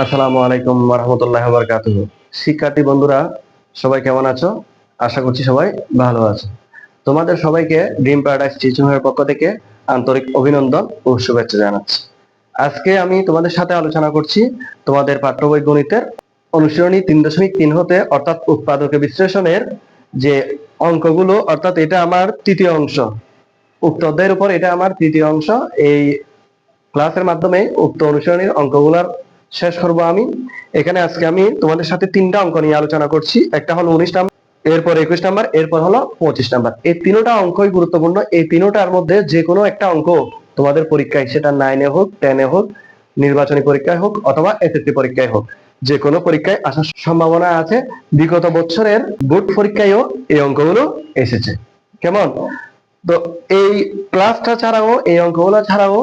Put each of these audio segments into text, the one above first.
আসসালামু আলাইকুম ওয়া রাহমাতুল্লাহি ওয়া বারাকাতুহু। শিক্ষার্থী বন্ধুরা সবাই কেমন আছো? আশা করছি সবাই ভালো আছো। তোমাদের সবাইকে ড্রিম প্যারাডাইস টিচিং এর পক্ষ থেকে আন্তরিক অভিনন্দন ও শুভেচ্ছা জানাচ্ছি। আজকে আমি তোমাদের সাথে আলোচনা করছি তোমাদের পাঠ্য বই গণিতের অনুশীলনী 3.3 হতে অর্থাৎ উৎপাদকে বিশ্লেষণের যে অঙ্কগুলো, অর্থাৎ এটা আমার তৃতীয় অংশ। উক্ত অধ্যায়ের উপর এটা আমার তৃতীয় অংশ। এই ক্লাসের মাধ্যমে উক্ত অনুশীলনীর অঙ্কগুলার শেষ করব আমি। এখানে আজকে আমি তোমাদের সাথে তিনটা অঙ্ক নিয়ে আলোচনা করছি। একটা হলো 19 নাম্বার, এরপর 21 নাম্বার, এরপর হলো 25 নাম্বার। এই তিনটা অঙ্কই গুরুত্বপূর্ণ। এই তিনটার মধ্যে যে কোনো একটা অঙ্ক তোমাদের পরীক্ষায়, সেটা 9 এ হোক, 10 এ হোক, নির্বাচনী পরীক্ষায় হোক অথবা এসএসসি পরীক্ষায় হোক, যে কোনো পরীক্ষায় আসার সম্ভাবনা আছে। বিগত বছরের বোর্ড পরীক্ষায়ও এই অঙ্কগুলো এসেছে। কেমন? তো এই ক্লাসটা ছাড়াও, এই অঙ্কগুলো ছাড়াও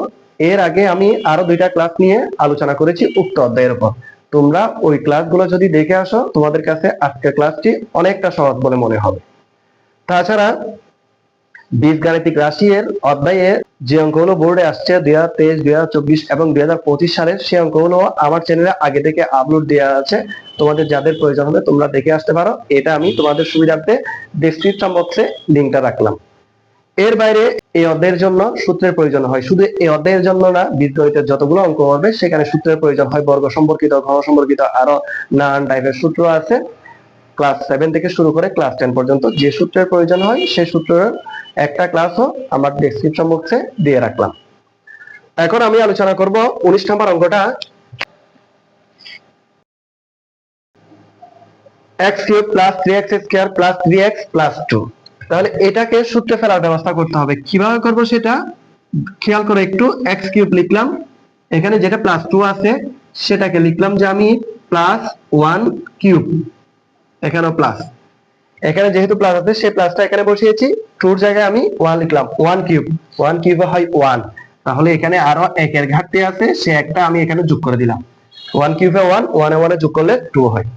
এর আগে আমি আরো দুইটা ক্লাস নিয়ে আলোচনা করেছি উক্ত অধ্যায়ের উপর। তোমরা ওই ক্লাসগুলো যদি দেখে আসো, তোমাদের কাছে আজকের ক্লাসটি অনেকটা সহজ বলে মনে হবে। তাছাড়া বীজগাণিতিক রাশি এর অধ্যায়ে যে অঙ্কগুলো বোর্ডে আসছে 2023, 2024 এবং 2025 সালের, সেই অঙ্কগুলো আমার চ্যানেলে আগে থেকে আপলোড দেওয়া আছে। তোমাদের যাদের প্রয়োজন হবে তোমরা দেখে আসতে পারো। এটা আমি তোমাদের সুবিধার্থে ডেসক্রিপশন বক্সে লিঙ্কটা রাখলাম। এর বাইরে এই অধ্যায়ের জন্য সূত্রের প্রয়োজন হয়। শুধু এই অধ্যায়ের জন্য না, বীজগণিতের যতগুলো অঙ্ক হবে সেখানে সূত্রের প্রয়োজন হয়। বর্গ সম্পর্কিত, ঘন সম্পর্কিত আরো নানান টাইপের সূত্র আছে। ক্লাস 7 থেকে শুরু করে ক্লাস 10 পর্যন্ত যে সূত্রের প্রয়োজন হয় সেই সূত্রের একটা ক্লাসও আমার ডেসক্রিপশন বক্সে দিয়ে রাখলাম। এখন আমি আলোচনা করব 19 নম্বর অঙ্কটা। x cube plus 3x square plus 3x plus 2। তাহলে এটাকে সূত্রে ফেলার ব্যবস্থা করতে হবে। কিভাবে করব সেটা খেয়াল করে একটু। x কিউব লিখলাম, এখানে যেটা প্লাস 2 আছে সেটাকে লিখলাম যে আমি প্লাস 1 কিউব, এখানেও প্লাস, এখানে যেহেতু প্লাস আছে সেই প্লাসটা এখানে বসিয়েছি। 2 এর জায়গায় আমি 1 লিখলাম। 1 কিউব, 1 কিউবে হয় 1। তাহলে এখানে আরো একের ঘাটতি আছে, সে একটা আমি এখানে যোগ করে দিলাম। 1 কিউবে 1, 1 এ 1 যোগ করলে 2 হয়।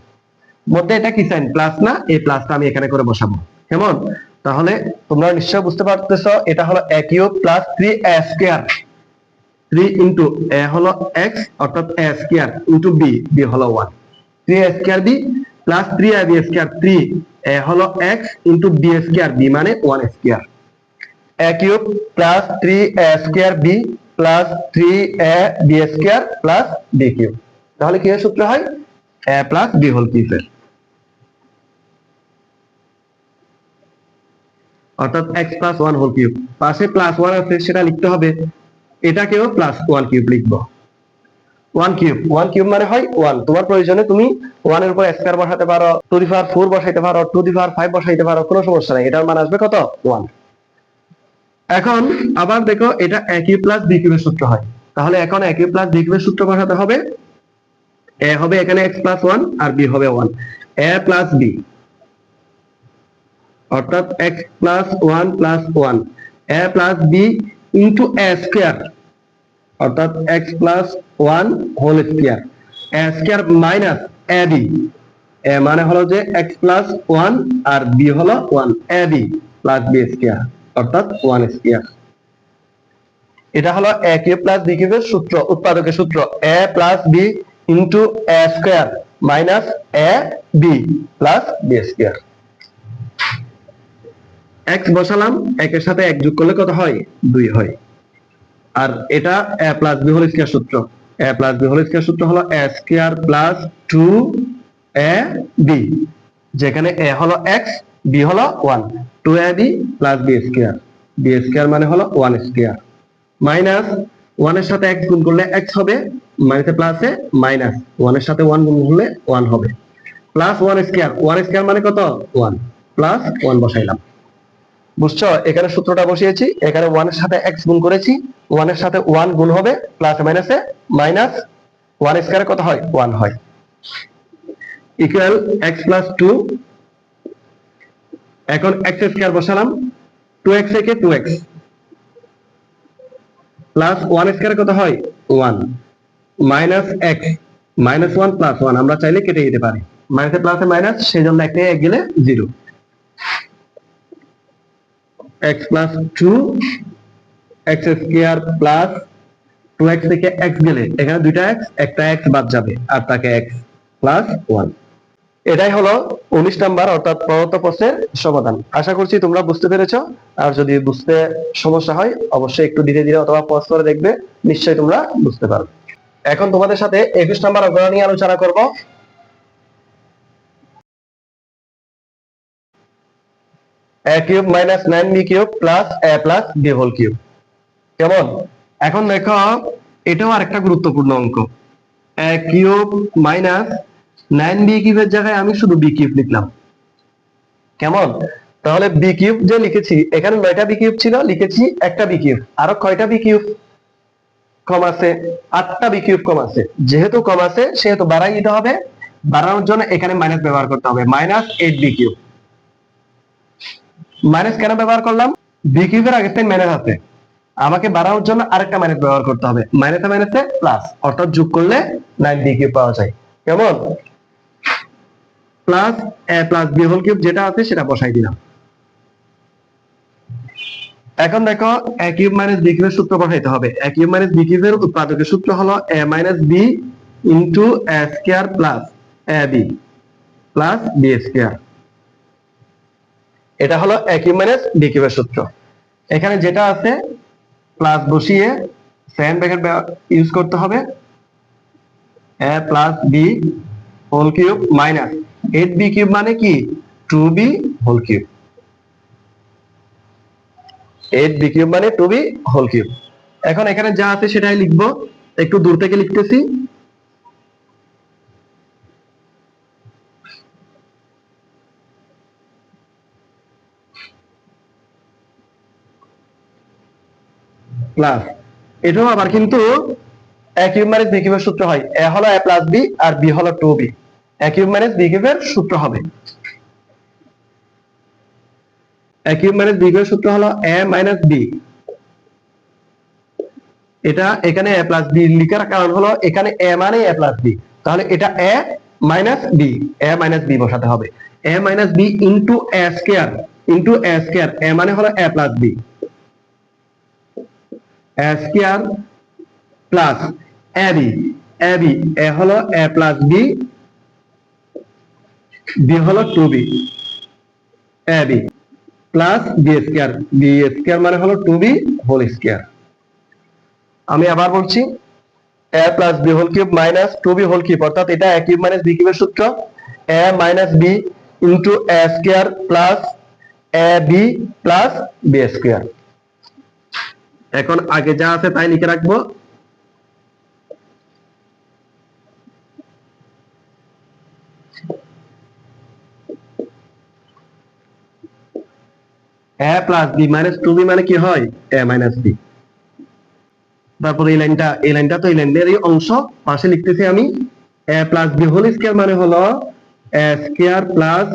মধ্যে এটা কি সাইন? প্লাস না? এই প্লাসটা আমি এখানে করে বসাবো। কেমন? তাহলে তোমরা নিশ্চয়ই বুঝতে পারতেছো এটা হলো a cube plus 3a square. 3 into a হলো x অর্থাৎ a square into b, b হলো 1। 3a square b plus 3ab square, 3a হলো x into b square, b মানে 1 square. a cube plus 3a square b plus 3ab square plus b cube. তাহলে কি সূত্র হয়? a plus b whole কিউবের, অর্থাৎ x plus 1 whole cube. পাশে plus 1 আছে সেটা লিখতে হবে, এটাকেও প্লাস 1 কিউব লিখবো। 1 কিউব, 1 কিউব মানে হয় 1। তোমার প্রয়োজনে তুমি 1 এর উপর স্কয়ার বসাতে পারো, 2 দি পাওয়ার 4 বসাইতে পারো, 2 দি পাওয়ার 5 বসাইতে পারো, কোনো সমস্যা নাই। এটার মান আসবে কত? 1। এখন আবার দেখো এটা a কিউব প্লাস b কিউবের সূত্র হয়। তাহলে এখন a কিউব প্লাস b কিউবের সূত্র বসাতে হবে। a হবে এখানে x প্লাস 1 আর b হবে 1। a প্লাস b অর্থাৎ x plus 1 plus 1, a plus b into a square অর্থাৎ x plus 1 whole square, a square minus ab, a মানে হলো যে x প্লাস 1 আর b হলো 1, ab প্লাস b স্কয়ার অর্থাৎ 1 square. এটা হলো a কিউব প্লাস b কিউবের সূত্র, উৎপাদকের সূত্র। a plus b into a square minus a b plus b square. x বসালাম, 1 এর সাথে 1 যোগ করলে কত হয়? 2 হয়। আর এটা a plus b whole square সূত্র। a plus b whole square সূত্র হলো a স্কয়ার প্লাস 2ab, যেখানে a হলো x, b হলো 1, 2ab plus b square, b square মানে হলো 1 স্কয়ার মাইনাস 1 এর সাথে x গুণ করলে x হবে, মাইনাসে প্লাসে মাইনাস, 1 এর সাথে 1 গুণ করলে 1 হবে, প্লাস 1 স্কয়ার, 1 স্কয়ার মানে কত? 1, প্লাস 1 বসাইলাম। বুঝছো? এখানে সূত্রটা বসিয়েছি, এখানে 1 এর সাথে x গুণ করেছি, 1 এর সাথে 1 গুণ হবে, প্লাস মাইনাসে মাইনাস, 1 স্কয়ারে কত হয়? 1 হয়। Equal x plus 2। এখন x স্কয়ার বসালাম, 2x থেকে 2x প্লাস 1 স্কয়ারে কত হয়? 1 মাইনাস x, মাইনাস 1 প্লাস 1 আমরা চাইলে কেটে দিতে পারি, মাইনাসে প্লাসে মাইনাস, সেজন্য একটা এক গেলে 0। x plus 2 x square plus 2x থেকে x গেলে এখানে দুইটা x, একটা x বাদ যাবে আর থাকে x প্লাস 1। এটাই হলো 19 নাম্বার অর্থাৎ প্রদত্ত প্রশ্নের সমাধান। আশা করছি তোমরা বুঝতে পেরেছো। আর যদি বুঝতে সমস্যা হয় অবশ্যই একটু ধীরে ধীরে অথবা পজ করে দেখবে, নিশ্চয়ই তোমরা বুঝতে পারবে। এখন তোমাদের সাথে 21 নাম্বার অঙ্ক নিয়ে আলোচনা করব। a cube minus 9b cube plus a plus b whole cube. কেমন? এখন দেখো এটাও আরেকটা গুরুত্বপূর্ণ অঙ্ক। a কিউব মাইনাস 9b কিউবের জায়গায় আমি শুধু b কিউব লিখলাম। কেমন? তাহলে b কিউব যে লিখেছি, এখানে 9টা b কিউব ছিল, লিখেছি একটা b কিউব। আরো কয়টা b কিউব কম আছে? 8টা b কিউব কম আছে। যেহেতু কম আছে সেহেতু বাড়াই দিতে হবে। বাড়ানোর জন্য এখানে মাইনাস ব্যবহার করতে হবে, মাইনাস 8b কিউব। মাইনাস কেন ব্যবহার করলাম? b কিউবের আগের থেকে মাইনাস আছে, আমাকে বাড়ানোর জন্য আরেকটা মাইনাস ব্যবহার করতে হবে। মাইনাসে মাইনাসে প্লাস, অর্থাৎ যোগ করলে 9b কিউব পাওয়া যায়। কেমন? Plus a plus b whole cube যেটা আছে সেটা বসাই দিলাম। এখন দেখো a কিউব মাইনাস b কিউবের সূত্র বসাইতে হবে। a কিউব মাইনাস b কিউবের উৎপাদকের সূত্র হলো a minus b into a square plus ab plus b square. এটা হলো a কিউব মাইনাস b কিউবের সূত্র। এখানে যেটা আছে প্লাস বসিয়ে সেকেন্ড ব্র্যাকেট ইউজ করতে হবে। a plus b whole cube minus 8b cube মানে কি? 2b whole cube. 8b cube মানে 2b হোল কিউব। এখন এখানে যা আছে সেটাই লিখবো, একটু দূর থেকে লিখতেছি। প্লাস এটাও আবার কিন্তু a কিউব মাইনাস b কিউবের সূত্র হয়। a হলো a প্লাস b আর b হলো 2b। a cube minus b কিউবের সূত্র হবে, a কিউব মাইনাস b কিউবের সূত্র হলো a মাইনাস b। এটা এখানে a প্লাস b লিখার কারণ হলো এখানে a মানে a প্লাস b, তাহলে এটা a minus b, a minus b বসাতে হবে। a minus b into a square, into a square, a মানে হলো a plus b, a square plus ab, ab, a হলো a প্লাস b, b হলো 2b, ab plus b square, b square মানে হলো 2b whole square. আমি আবার বলছি, a plus b whole cube minus 2b whole cube, অর্থাৎ এটা a cube minus b কিউবের সূত্র। a minus b into a square plus ab plus b square. এখন আগে যা আছে তাই লিখে রাখবো। a plus b minus 2b মানে কি হয়? a minus b। তারপর এই লাইনটা তো এই লাইনেরই অংশ, পাশে লিখতেছি আমি a plus b whole square মানে হলো a square plus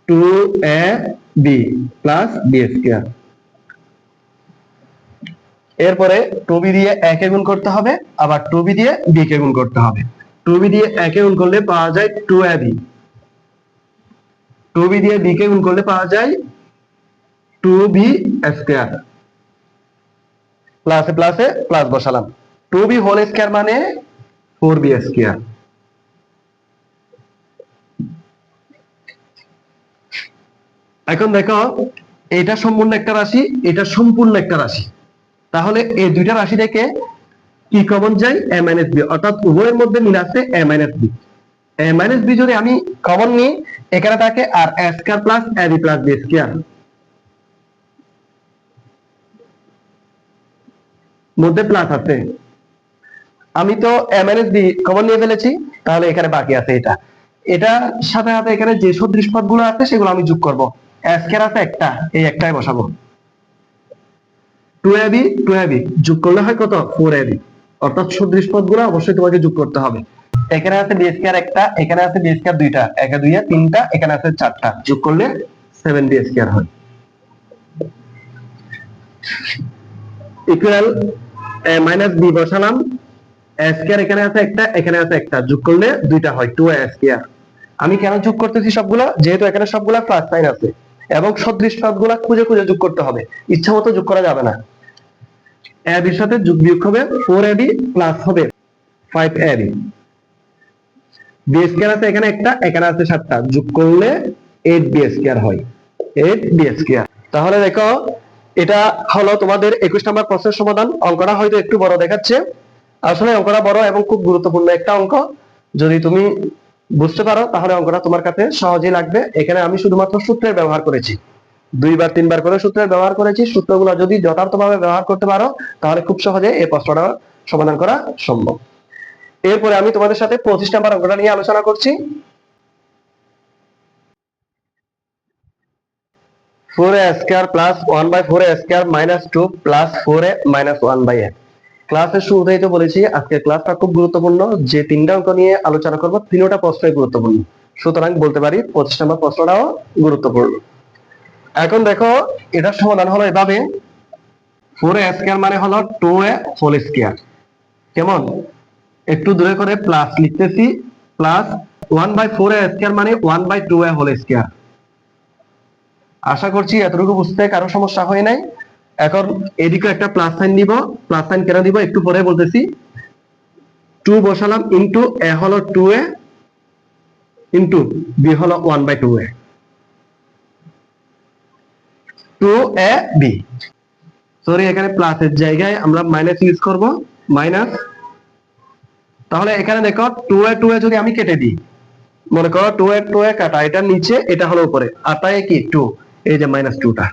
2ab plus b square. এরপরে 2b দিয়ে a কে গুণ করতে হবে, আবার 2b দিয়ে b কে গুণ করতে হবে। 2b দিয়ে a কে গুণ করলে পাওয়া যায় 2ab, 2b দিয়ে b কে গুণ করলে পাওয়া যায় 2b স্কয়ার। প্লাসে প্লাসে প্লাস বসালাম, 2b হোল স্কয়ার মানে 4b স্কয়ার। এখন দেখো এটা সম্পূর্ণ একটা রাশি, এটা সম্পূর্ণ একটা রাশি, তাহলে এই দুইটা রাশি থেকে কি কমন যায়? a মাইনাস b, অর্থাৎ উভয়ের মধ্যে মিল আছে a minus b। a minus b যদি আমি কমন নিই এখানে থাকে আর a square plus ab plus b square, মধ্যে প্লাস আছে। আমি তো a মাইনাস b কমন নিয়ে ফেলেছি, তাহলে এখানে বাকি আছে এটা। এটা সাথে সাথে এখানে যে সদৃশ পদগুলো আছে সেগুলো আমি যোগ করব। a স্কয়ার আছে একটা, এই একটাই বসাবো। 2ab 2ab যোগ করলে হয় কত? 4ab, অর্থাৎ সদৃশ পদগুলো অবশ্যই তোমাকে যোগ করতে হবে। এখানে আছে b স্কয়ার একটা, এখানে আছে b স্কয়ার দুইটা, একা দুইয়া তিনটা, এখানে আছে চারটা, যোগ করলে 7b স্কয়ার হয়। ইকুয়াল a মাইনাস b বসালাম, a স্কয়ার এখানে আছে একটা, এখানে আছে একটা, যোগ করলে দুইটা হয় 2a স্কয়ার। আমি কেন যোগ করতেছি সবগুলা? যেহেতু এখানে সবগুলা প্লাস সাইন আছে এবং সদৃশ পদগুলা খুঁজে খুঁজে যোগ করতে হবে, ইচ্ছা মতো যোগ করা যাবে না। এ বির সাথে যোগ বিয়োগ হবে 4ab প্লাস হবে 5ab। বি স্কয়ার আছে এখানে একটা, এখানে আছে 7টা, যোগ করলে 8b স্কয়ার হয়, 8b স্কয়ার। তাহলে দেখো এটা হলো তোমাদের 21 নম্বর প্রশ্নের সমাধান। অঙ্কটা হয়তো একটু বড় দেখাচ্ছে, আসলে অঙ্কটা বড় এবং খুব গুরুত্বপূর্ণ একটা অঙ্ক। যদি তুমি বুঝতে পারো তাহলে অঙ্কটা তোমার কাছে সহজেই লাগবে। এখানে আমি শুধুমাত্র সূত্রের ব্যবহার করেছি, 2বার 3বার করে সূত্রের ব্যবহার করেছি। সূত্রগুলো যদি যথার্থভাবে ব্যবহার করতে পারো তাহলে খুব সহজে এই প্রশ্নটা সমাধান করা সম্ভব। এরপরে আমি তোমাদের সাথে 25 নম্বর অঙ্কটা নিয়ে আলোচনা করছি। 4a square plus 1/4a square minus 2 plus 4a minus 1/a। ক্লাসের শুরুতেই তো বলেছি আজকের ক্লাসটা খুব গুরুত্বপূর্ণ। যে 3টা অঙ্ক নিয়ে আলোচনা করব 3টা প্রশ্নই গুরুত্বপূর্ণ, সুতরাং বলতে পারি 25 নম্বর প্রশ্নটাও গুরুত্বপূর্ণ। এখন দেখো এটার সমাধান হলো এভাবে, 4a স্কয়ার মানে হলো 2a হোল স্কয়ার, কেমন একটু দূরে করে প্লাস লিখতেছি, প্লাস 1/4a স্কয়ার মানে 1/2a হোল স্কয়ার। আশা করছি এতটুকু বুঝতে কারো সমস্যা হয় নাই। এখন এদিকে একটা প্লাস সাইন দিব, প্লাস সাইন কেন দিব একটু পরে বলতেছি। 2 বসালাম, ইনটু a হলো 2a, ইনটু b হলো 1/2a, 2ab। সরি, এখানে প্লাসের জায়গায় আমরা মাইনাস ইউজ করব, মাইনাস। তাহলে এখানে দেখো 2a যদি আমি কেটে দিই, মনে করো 2a কাটা, এটা নিচে এটা হলো উপরে, আর তাই কি 2, এই যে মাইনাস 2টা,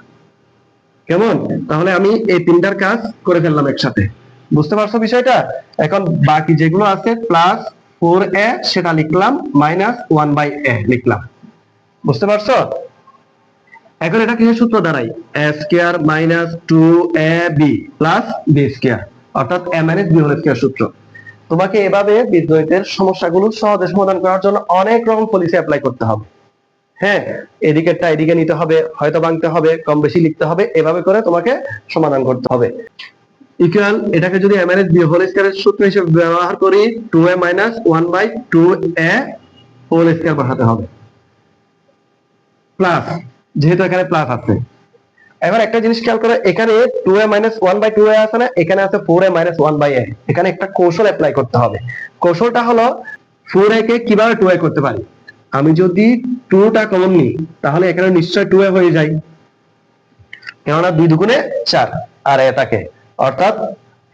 কেমন। তাহলে আমি এই 3টার কাজ করে ফেললাম একসাথে, বুঝতে পারছো বিষয়টা। এখন বাকি যেগুলো আছে প্লাস 4a সেটা লিখলাম, মাইনাস 1/a লিখলাম, বুঝতে পারছো। এখন এটা কিসের সূত্র দাঁড়াই, a square minus 2ab plus b square, অর্থাৎ a minus b whole square সূত্র। তোমাকে এভাবে বীজগণিতের সমস্যাগুলো সহজে সমাধান করার জন্য অনেক রকম পলিসি অ্যাপ্লাই করতে হবে। হ্যাঁ, এদিকেরটা এদিকে নিতে হবে, হয়তো ভাঙতে হবে, কম বেশি লিখতে হবে, এভাবে করে তোমাকে সমাধান করতে হবে। ইকুয়াল এটাকে যদি a মাইনাস b হোল স্কয়ারের সূত্র হিসেবে ব্যবহার করি, 2a minus 1/2a whole square বসাতে হবে, প্লাস, যেহেতু এখানে প্লাস আছে। এবার একটা জিনিস খেয়াল করো, এখানে 2a মাইনাস 1/2a আছে না, এখানে আছে 4a মাইনাস 1/a। এখানে একটা কৌশল অ্যাপ্লাই করতে হবে। কৌশলটা হলো 4a কে কিভাবে 2a করতে পারি। আমি যদি 2টা কমন নিই তাহলে এখানে নিশ্চয় 2a হয়ে যায়, কেননা 2 দুগুণে 4 আর এ থাকে, অর্থাৎ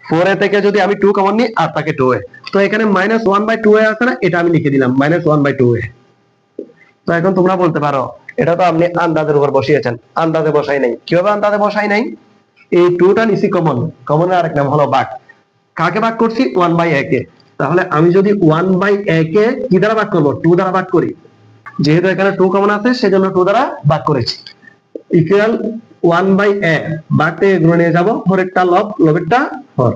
4a থেকে যদি আমি 2 কমন নিই আর থাকে 2a, তো এখানে মাইনাস 1/2a আছে না, এটা আমি লিখে দিলাম মাইনাস 1/2a। তো এখন তোমরা বলতে পারো এটা তো আপনি আন্দাজের উপর বসিয়েছেন, আন্দাজে বসাই নাই। কিভাবে আন্দাজে বসাই নাই, এই 2টা নিচে কমন, কমনের আরেক নাম হলো ভাগ। কাকে ভাগ করছি, 1/a কে। তাহলে আমি যদি 1/a কে কি দ্বারা ভাগ করব, 2 দ্বারা ভাগ করি, যেহেতু এখানে 2 কমন আছে সেজন্য 2 দ্বারা ভাগ করেছি, ইকুয়াল 1/a, ভাগতে এগুলো নিয়ে যাব, হরেরটা লব, লবেরটা হর,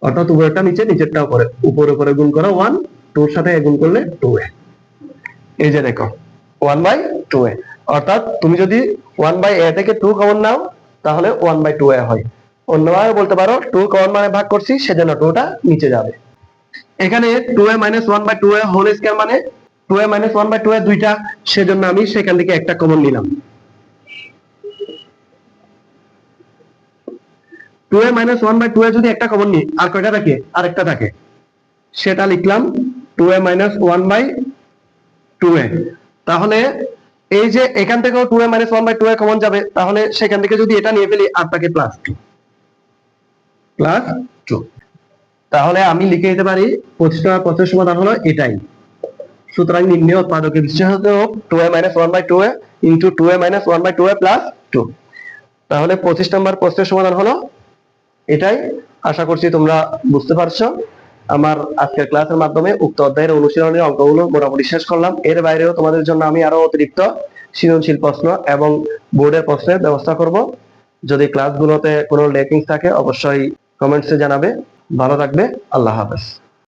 অর্থাৎ উপরেরটা নিচে, নিচেরটা উপরে, উপরে উপরে গুণ করো 1, 2 এর সাথে গুণ করলে 2a। এই যে দেখো 1/2a, অর্থাৎ তুমি যদি 1/a থেকে 2 কমন নাও তাহলে 1/2a হয়। অন্যভাবে বলতে পারো 2 কমন মানে ভাগ করছি সেজন্য 2টা নিচে যাবে। এখানে 2a minus 1/2a whole square মানে 2a মাইনাস 1/2a দুইটা, সেজন্য আমি সেখান থেকে একটা কমন নিলাম। 2a মাইনাস 1/2a যদি একটা কমন নিই আর কয়টা থাকে, আরেকটা থাকে, সেটা লিখলাম 2a মাইনাস 1/2a। তাহলে এই যে এখান থেকেও 2a মাইনাস 1/2a কমন যাবে, তাহলে সেখান থেকে যদি এটা নিয়ে ফেলি আর থাকে প্লাস 2, প্লাস 2। তাহলে আমি লিখে দিতে পারি 25 নম্বর প্রশ্নের সমাধান হলো এটাই। সুতরাং নির্ণয় উৎপাদকের বিশেষত 2a minus 1/2a into 2a minus 1/2a plus 2। তাহলে 25 নম্বর প্রশ্নের সমাধান হলো এটাই। আশা করছি তোমরা বুঝতে পারছো। আমার আজকের ক্লাসের মাধ্যমে উক্ত অধ্যায়ের অনুশীলনের অঙ্কগুলো মোটামুটি শেষ করলাম। এর বাইরেও তোমাদের জন্য আমি আরো অতিরিক্ত সৃজনশীল প্রশ্ন এবং বোর্ডের প্রশ্নের ব্যবস্থা করব। যদি ক্লাসগুলোতে কোনো ল্যাকিংস থাকে অবশ্যই কমেন্টসে জানাবে। ভালো থাকবে, আল্লাহ হাফেজ।